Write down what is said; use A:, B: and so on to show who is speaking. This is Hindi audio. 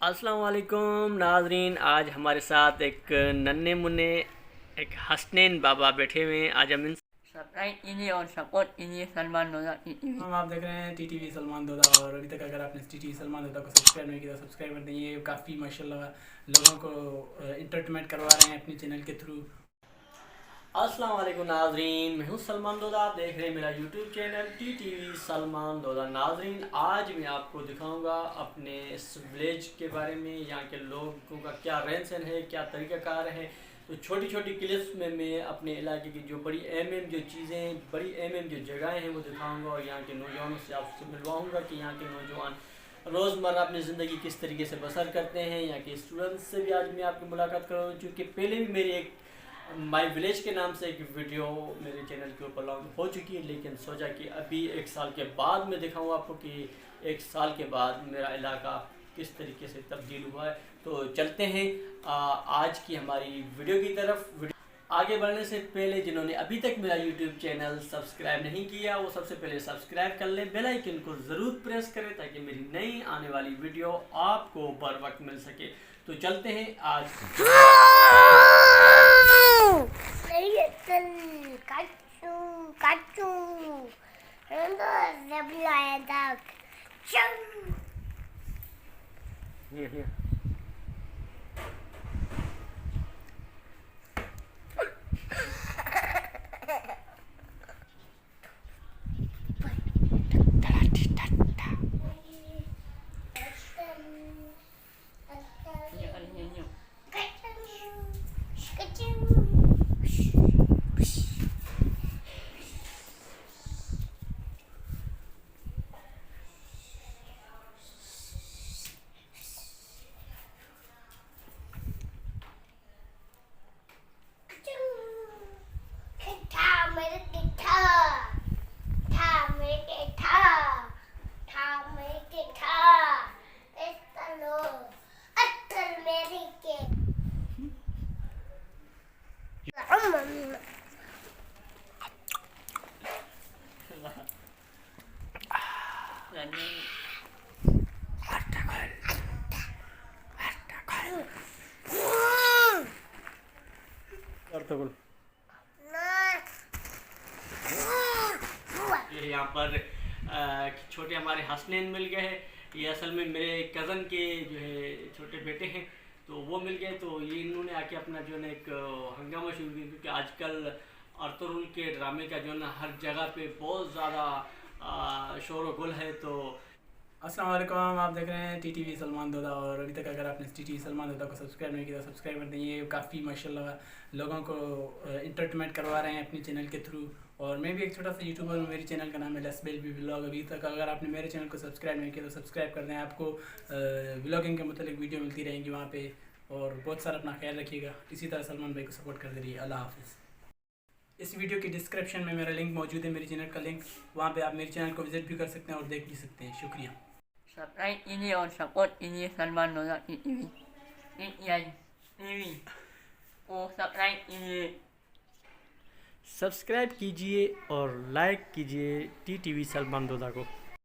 A: अस्सलाम वालेकुम नाजरीन। आज हमारे साथ एक नन्हे मुन्ने एक हसनैन बाबा बैठे हुए हैं। आज हम इन
B: सब्सक्राइब कीजिए और सपोर्ट कीजिए सलमान लोधा टीवी।
C: आप देख रहे हैं टीटीवी सलमान दोदा। और अभी तक अगर आपने टीटीवी सलमान दोदा को सब्सक्राइब नहीं किया तो सब्सक्राइब कर दें। ये काफ़ी माशाल्लाह लोगों को इंटरटेनमेंट करवा रहे हैं अपने चैनल के थ्रू।
A: अस्सलाम वालेकुम नाजरीन, मैं हूँ सलमान दोदा। आप देख रहे हैं मेरा YouTube channel TTV Salman Doda. नाजरीन, आज मैं आपको दिखाऊंगा अपने इस विलेज के बारे में, यहाँ के लोगों का क्या रहन सहन है, क्या तरीक़ाकार है। तो छोटी छोटी क्लिप्स में मैं अपने इलाके की जो बड़ी अहम जो चीज़ें, बड़ी अहम जो जगहें हैं वो दिखाऊंगा और यहाँ के नौजवानों से आपसे मिलवाऊंगा कि यहाँ के नौजवान रोज़मर्रा अपनी ज़िंदगी किस तरीके से बसर करते हैं। यहाँ के स्टूडेंट्स से भी आज मैं आपकी मुलाकात करूँ, चूँकि पहले भी मेरी एक माय विलेज के नाम से एक वीडियो मेरे चैनल के ऊपर लॉन्च हो चुकी है, लेकिन सोचा कि अभी एक साल के बाद मैं दिखाऊँ आपको कि एक साल के बाद मेरा इलाका किस तरीके से तब्दील हुआ है। तो चलते हैं आज की हमारी वीडियो की तरफ। आगे बढ़ने से पहले जिन्होंने अभी तक मेरा यूट्यूब चैनल सब्सक्राइब नहीं किया वो सबसे पहले सब्सक्राइब कर लें, बेल आइकन को ज़रूर प्रेस करें ताकि मेरी नई आने वाली वीडियो आपको बर वक्त मिल सके। तो चलते हैं आज। Here. ये यहाँ पर छोटे हमारे हसनैन मिल गए हैं। ये असल में मेरे कज़न के जो है छोटे बेटे हैं, तो वो मिल गए। तो ये इन्होंने आके अपना जो है ना एक हंगामा शुरू किया, क्योंकि आजकल अर्तुगरुल के ड्रामे का जो है ना हर जगह पे बहुत ज़्यादा शोर व गुल है। तो
C: अस्सलाम वालेकुम, आप देख रहे हैं टीटीवी सलमान दोदा। और अभी तक अगर आपने टीटीवी सलमान दोदा को सब्सक्राइब नहीं किया तो सब्सक्राइब कर दें। ये काफ़ी माशाल्लाह लोगों को इंटरटेनमेंट करवा रहे हैं अपने चैनल के थ्रू। और मैं भी एक छोटा सा यूट्यूबर हूँ, मेरे चैनल का नाम है लसबेल बी व्लॉग। अभी तक अगर आपने मेरे चैनल को सब्सक्राइब नहीं किया तो सब्सक्राइब कर दें। आपको व्लॉगिंग के मतलब वीडियो मिलती रहेंगी वहाँ पे। और बहुत सारा अपना ख्याल रखिएगा। इसी तरह सलमान भाई को सपोर्ट करते रहिए। अल्लाह हाफिज़। इस वीडियो की डिस्क्रिप्शन में मेरा लिंक मौजूद है, मेरे चैनल का लिंक। वहाँ पे आप मेरे चैनल को विज़िट भी कर सकते हैं और देख भी सकते हैं। शुक्रिया।
B: सब्सक्राइब कीजिए और सपोर्ट कीजिए सलमान लोधा टीवी को सब्सक्राइब कीजिए।
A: सब्सक्राइब कीजिए और लाइक कीजिए टीटीवी सलमान दोदा को।